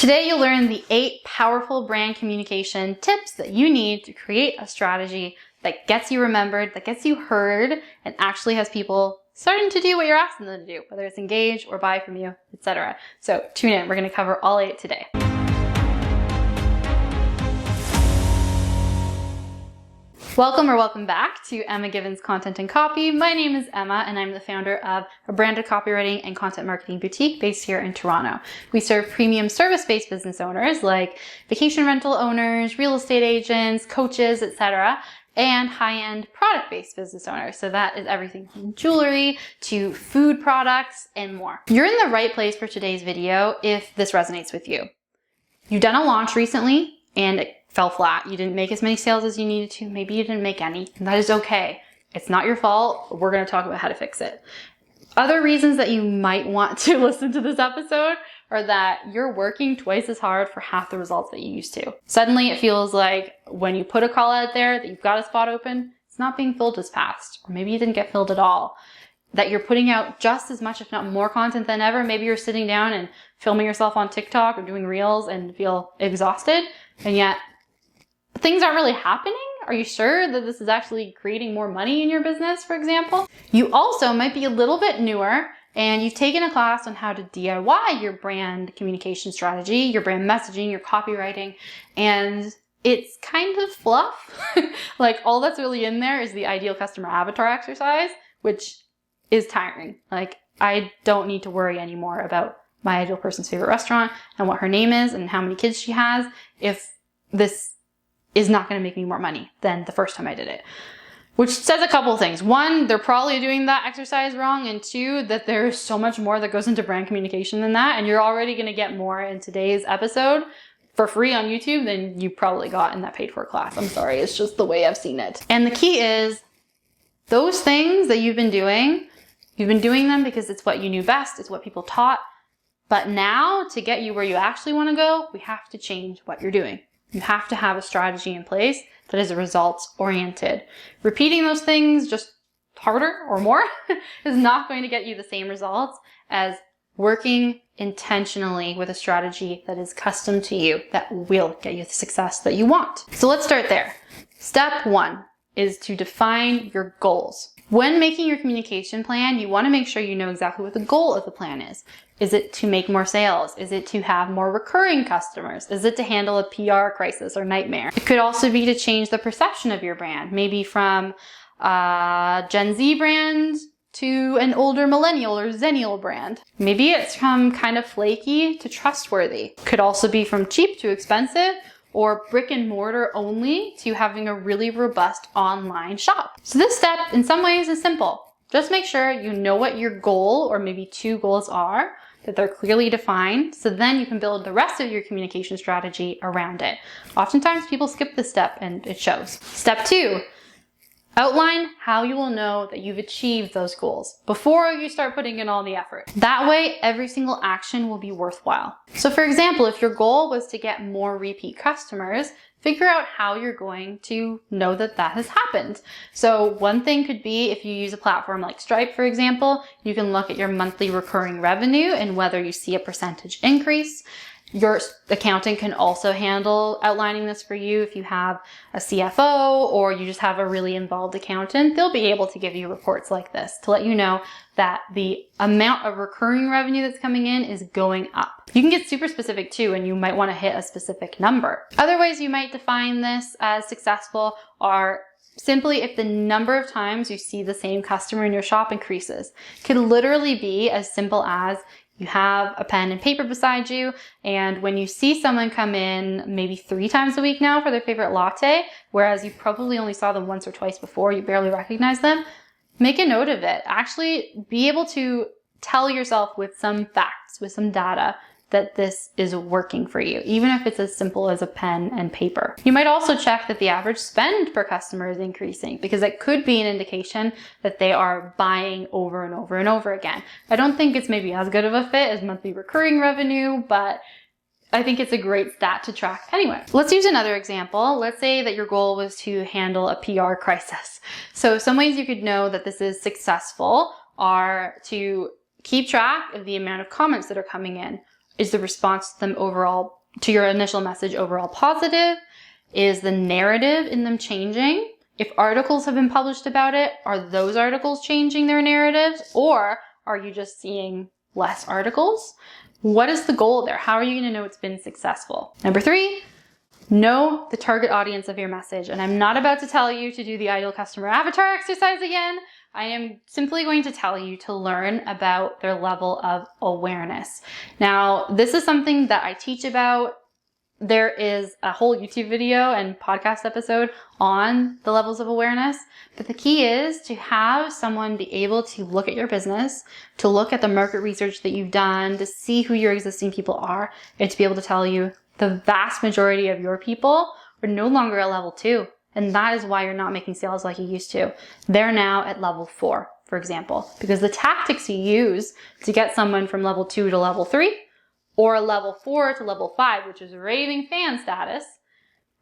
Today you'll learn the 8 powerful brand communication tips that you need to create a strategy that gets you remembered, that gets you heard, and actually has people starting to do what you're asking them to do, whether it's engage or buy from you, etc. So tune in, we're going to cover all 8 today. Welcome back to Emma Given's Content and Copy. My name is Emma and I'm the founder of a branded copywriting and content marketing boutique based here in Toronto. We serve premium service-based business owners like vacation rental owners, real estate agents, coaches, etc., and high-end product-based business owners. So that is everything from jewelry to food products and more. You're in the right place for today's video if this resonates with you. You've done a launch recently and it fell flat. You didn't make as many sales as you needed to. Maybe you didn't make any, and that is okay. It's not your fault. We're going to talk about how to fix it. Other reasons that you might want to listen to this episode are that you're working twice as hard for half the results that you used to. Suddenly it feels like when you put a call out there that you've got a spot open, it's not being filled as fast, or maybe you didn't get filled at all. That you're putting out just as much, if not more content than ever. Maybe you're sitting down and filming yourself on TikTok or doing reels and feel exhausted, and yet things aren't really happening. Are you sure that this is actually creating more money in your business, for example? You also might be a little bit newer and you've taken a class on how to DIY your brand communication strategy, your brand messaging, your copywriting, and it's kind of fluff. Like all that's really in there is the ideal customer avatar exercise, which is tiring. Like I don't need to worry anymore about my ideal person's favorite restaurant and what her name is and how many kids she has if this is not going to make me more money than the first time I did it. Which says a couple of things. One, they're probably doing that exercise wrong, and 2, that there's so much more that goes into brand communication than that, and you're already going to get more in today's episode for free on YouTube than you probably got in that paid for class. I'm sorry, it's just the way I've seen it. And the key is those things that you've been doing them because it's what you knew best, it's what people taught. But now to get you where you actually want to go, we have to change what you're doing. You have to have a strategy in place that is results oriented. Repeating those things just harder or more is not going to get you the same results as working intentionally with a strategy that is custom to you that will get you the success that you want. So let's start there. Step 1 is to define your goals. When making your communication plan, you want to make sure you know exactly what the goal of the plan is. Is it to make more sales? Is it to have more recurring customers? Is it to handle a PR crisis or nightmare? It could also be to change the perception of your brand, maybe from a Gen Z brand to an older millennial or zennial brand. Maybe it's from kind of flaky to trustworthy. Could also be from cheap to expensive, or brick and mortar only to having a really robust online shop. So this step in some ways is simple. Just make sure you know what your goal or maybe 2 goals are, that they're clearly defined, so then you can build the rest of your communication strategy around it. Oftentimes people skip this step and it shows. Step 2, outline how you will know that you've achieved those goals before you start putting in all the effort. That way, every single action will be worthwhile. So for example, if your goal was to get more repeat customers, figure out how you're going to know that that has happened. So one thing could be if you use a platform like Stripe, for example, you can look at your monthly recurring revenue and whether you see a percentage increase. Your accountant can also handle outlining this for you. If you have a CFO or you just have a really involved accountant, they'll be able to give you reports like this to let you know that the amount of recurring revenue that's coming in is going up. You can get super specific too, and you might want to hit a specific number. Other ways you might define this as successful are simply if the number of times you see the same customer in your shop increases. It could literally be as simple as you have a pen and paper beside you, and when you see someone come in maybe 3 times a week now for their favorite latte, whereas you probably only saw them once or twice before, you barely recognize them, make a note of it. Actually be able to tell yourself with some facts, with some data, that this is working for you, even if it's as simple as a pen and paper. You might also check that the average spend per customer is increasing, because that could be an indication that they are buying over and over and over again. I don't think it's maybe as good of a fit as monthly recurring revenue, but I think it's a great stat to track anyway. Let's use another example. Let's say that your goal was to handle a PR crisis. So some ways you could know that this is successful are to keep track of the amount of comments that are coming in. Is the response to them overall, to your initial message overall positive? Is the narrative in them changing? If articles have been published about it, are those articles changing their narratives, or are you just seeing less articles? What is the goal there? How are you going to know it's been successful? Number 3, know the target audience of your message. And I'm not about to tell you to do the ideal customer avatar exercise again. I am simply going to tell you to learn about their level of awareness. Now, this is something that I teach about. There is a whole YouTube video and podcast episode on the levels of awareness, but the key is to have someone be able to look at your business, to look at the market research that you've done, to see who your existing people are, and to be able to tell you the vast majority of your people are no longer at level 2. And that is why you're not making sales like you used to. They're now at level 4, for example, because the tactics you use to get someone from level 2 to level 3 or level 4 to level 5, which is raving fan status,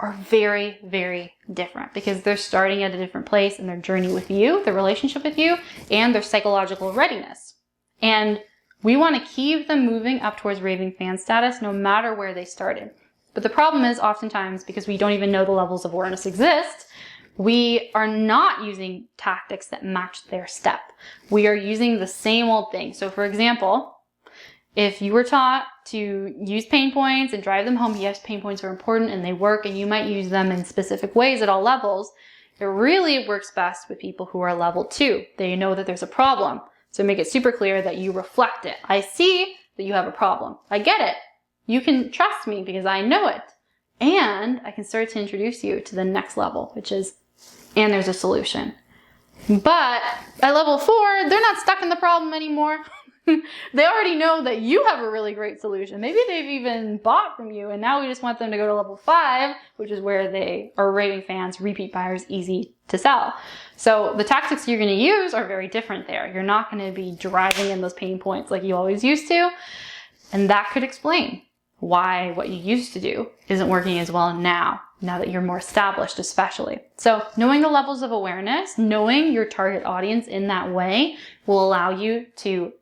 are very, very different because they're starting at a different place in their journey with you, their relationship with you, and their psychological readiness. And we want to keep them moving up towards raving fan status no matter where they started. But the problem is oftentimes, because we don't even know the levels of awareness exist, we are not using tactics that match their step. We are using the same old thing. So for example, if you were taught to use pain points and drive them home, yes, pain points are important and they work and you might use them in specific ways at all levels. It really works best with people who are level 2. They know that there's a problem. So make it super clear that you reflect it. I see that you have a problem. I get it. You can trust me because I know it. And I can start to introduce you to the next level, which is, and there's a solution. But at level 4, they're not stuck in the problem anymore. They already know that you have a really great solution. Maybe they've even bought from you, and now we just want them to go to level 5, which is where they are raving fans, repeat buyers, easy to sell. So the tactics you're going to use are very different there. You're not going to be driving in those pain points like you always used to. And that could explain why what you used to do isn't working as well now that you're more established, especially. So knowing the levels of awareness, knowing your target audience in that way will allow you to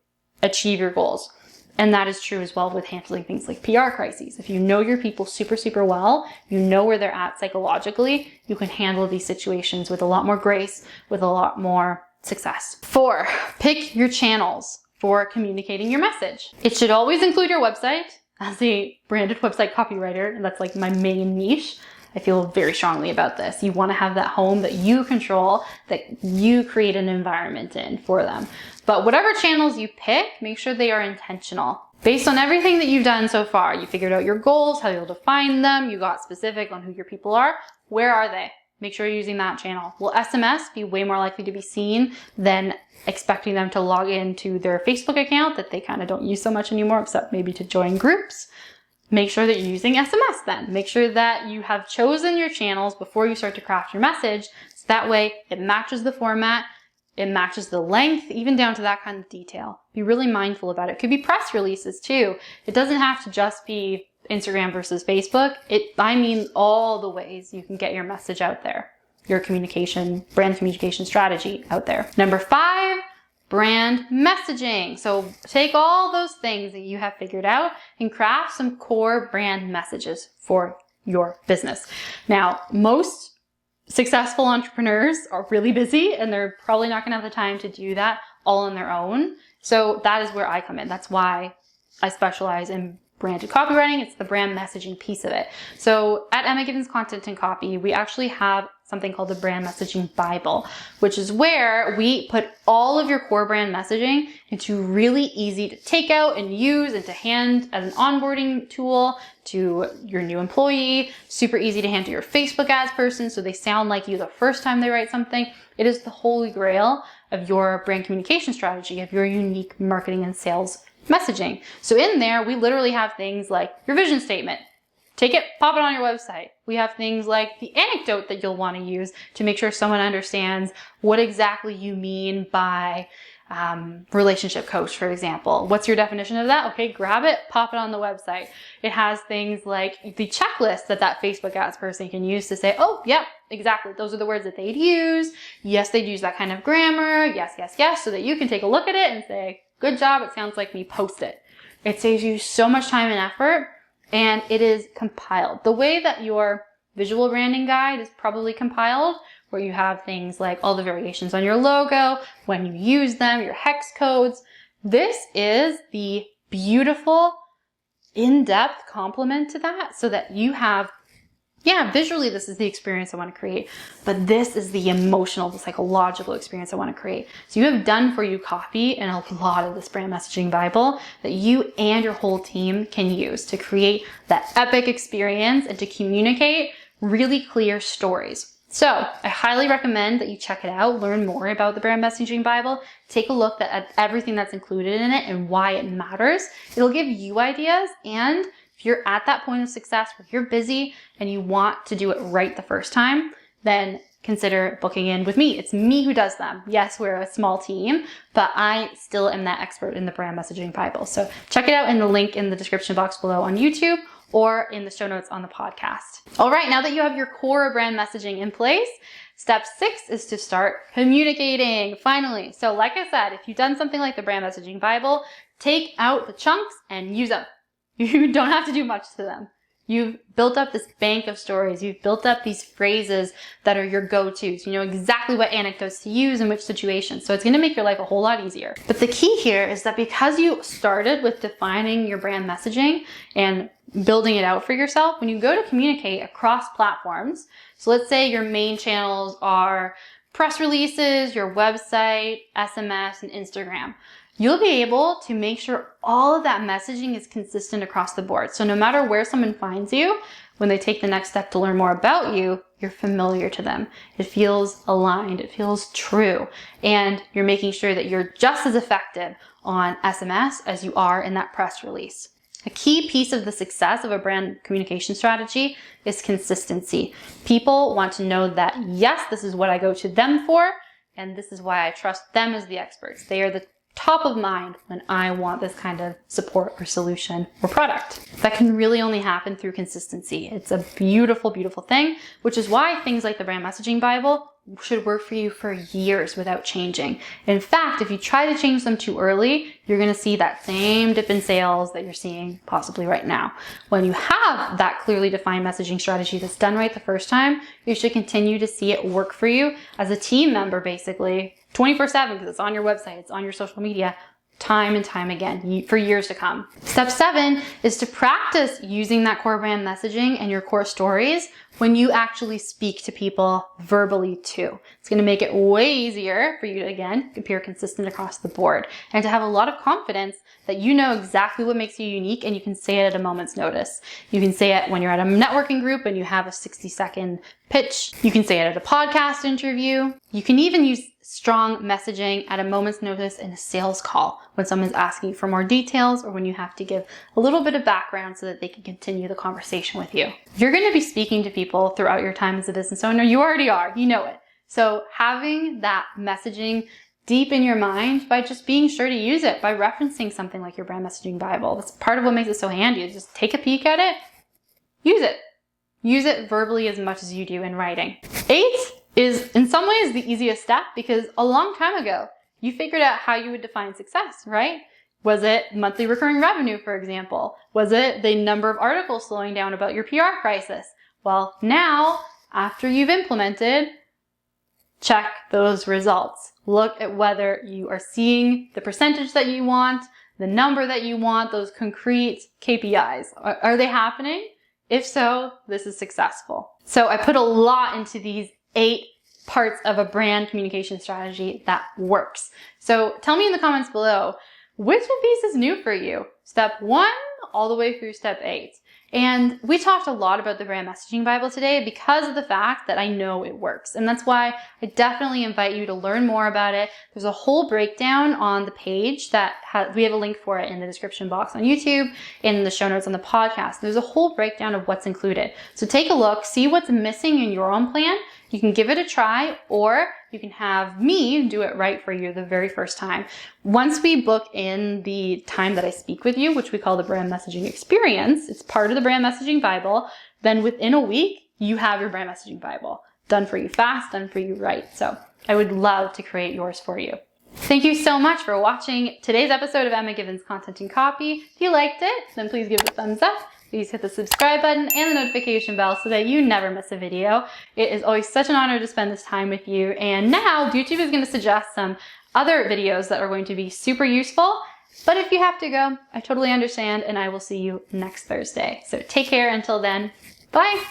achieve your goals. And that is true as well with handling things like PR crises. If you know your people super, super well, you know where they're at psychologically, you can handle these situations with a lot more grace, with a lot more success. 4, pick your channels for communicating your message. It should always include your website. As a branded website copywriter, and that's like my main niche, I feel very strongly about this. You want to have that home that you control, that you create an environment in for them. But whatever channels you pick, make sure they are intentional. Based on everything that you've done so far, you figured out your goals, how you'll define them, you got specific on who your people are. Where are they? Make sure you're using that channel. Will SMS be way more likely to be seen than expecting them to log into their Facebook account that they kind of don't use so much anymore, except maybe to join groups? Make sure that you're using SMS then. Make sure that you have chosen your channels before you start to craft your message. So that way it matches the format, it matches the length, even down to that kind of detail. Be really mindful about it. It could be press releases too. It doesn't have to just be Instagram versus Facebook. I mean all the ways you can get your message out there, your brand communication strategy out there. Number 5, brand messaging. So take all those things that you have figured out and craft some core brand messages for your business. Now, most successful entrepreneurs are really busy and they're probably not going to have the time to do that all on their own. So that is where I come in. That's why I specialize in branded copywriting. It's the brand messaging piece of it. So at Emma Givens Content and Copy, we actually have something called the Brand Messaging Bible, which is where we put all of your core brand messaging into really easy to take out and use and to hand as an onboarding tool to your new employee, super easy to hand to your Facebook ads person so they sound like you the first time they write something. It is the holy grail of your brand communication strategy, of your unique marketing and sales messaging. So in there, we literally have things like your vision statement. Take it, pop it on your website. We have things like the anecdote that you'll want to use to make sure someone understands what exactly you mean by relationship coach, for example. What's your definition of that? Okay, grab it, pop it on the website. It has things like the checklist that Facebook ads person can use to say, oh, yep, exactly. Those are the words that they'd use. Yes, they'd use that kind of grammar. Yes, yes, yes. So that you can take a look at it and say, good job. It sounds like me. Post it. It saves you so much time and effort, and it is compiled. The way that your visual branding guide is probably compiled, where you have things like all the variations on your logo, when you use them, your hex codes. This is the beautiful, in-depth complement to that, so that you have, visually this is the experience I want to create, but this is the emotional, the psychological experience I want to create. So you have done for you copy and a lot of this brand messaging Bible that you and your whole team can use to create that epic experience and to communicate really clear stories. So I highly recommend that you check it out, learn more about the brand messaging Bible, take a look at everything that's included in it and why it matters. It'll give you ideas, and if you're at that point of success where you're busy and you want to do it right the first time, then consider booking in with me. It's me who does them. Yes, we're a small team, but I still am that expert in the brand messaging Bible. So check it out in the link in the description box below on YouTube or in the show notes on the podcast. All right, now that you have your core brand messaging in place, step 6 is to start communicating, finally. So like I said, if you've done something like the brand messaging Bible, take out the chunks and use them. You don't have to do much to them. You've built up this bank of stories. You've built up these phrases that are your go-tos. You know exactly what anecdotes to use in which situations. So it's going to make your life a whole lot easier. But the key here is that because you started with defining your brand messaging and building it out for yourself, when you go to communicate across platforms, so let's say your main channels are press releases, your website, SMS, and Instagram, you'll be able to make sure all of that messaging is consistent across the board. So no matter where someone finds you, when they take the next step to learn more about you, you're familiar to them. It feels aligned, it feels true, and you're making sure that you're just as effective on SMS as you are in that press release. A key piece of the success of a brand communication strategy is consistency. People want to know that, yes, this is what I go to them for, and this is why I trust them as the experts. They are the top of mind when I want this kind of support or solution or product. That can really only happen through consistency. It's a beautiful, beautiful thing, which is why things like the brand messaging Bible should work for you for years without changing. In fact, if you try to change them too early, you're going to see that same dip in sales that you're seeing possibly right now. When you have that clearly defined messaging strategy that's done right the first time, you should continue to see it work for you as a team member, basically 24/7, because it's on your website, it's on your social media, time and time again for years to come. Step 7 is to practice using that core brand messaging and your core stories when you actually speak to people verbally too. It's going to make it way easier for you to, again, appear consistent across the board and to have a lot of confidence that you know exactly what makes you unique and you can say it at a moment's notice. You can say it when you're at a networking group and you have a 60-second pitch. You can say it at a podcast interview. You can even use strong messaging at a moment's notice in a sales call when someone's asking for more details or when you have to give a little bit of background so that they can continue the conversation with you. You're going to be speaking to people throughout your time as a business owner. You already are. You know it. So having that messaging deep in your mind by just being sure to use it, by referencing something like your brand messaging Bible. That's part of what makes it so handy. Just take a peek at it, use it. Use it verbally as much as you do in writing. 8 is in some ways the easiest step because a long time ago, you figured out how you would define success, right? Was it monthly recurring revenue, for example? Was it the number of articles slowing down about your PR crisis? Well, now, after you've implemented, check those results. Look at whether you are seeing the percentage that you want, the number that you want, those concrete KPIs. Are they happening? If so, this is successful. So I put a lot into these 8 parts of a brand communication strategy that works. So tell me in the comments below, which of these is new for you? Step 1 all the way through step 8. And we talked a lot about the brand messaging Bible today because of the fact that I know it works. And that's why I definitely invite you to learn more about it. There's a whole breakdown on the page that we have a link for it in the description box on YouTube, in the show notes on the podcast. There's a whole breakdown of what's included. So take a look, see what's missing in your own plan. You can give it a try, or you can have me do it right for you the very first time. Once we book in the time that I speak with you, which we call the brand messaging experience, it's part of the brand messaging Bible, then within a week, you have your brand messaging Bible done for you fast, done for you right. So I would love to create yours for you. Thank you so much for watching today's episode of Emma Givens Content and Copy. If you liked it, then please give it a thumbs up. Please hit the subscribe button and the notification bell so that you never miss a video. It is always such an honor to spend this time with you. And now YouTube is going to suggest some other videos that are going to be super useful. But if you have to go, I totally understand, and I will see you next Thursday. So take care until then. Bye.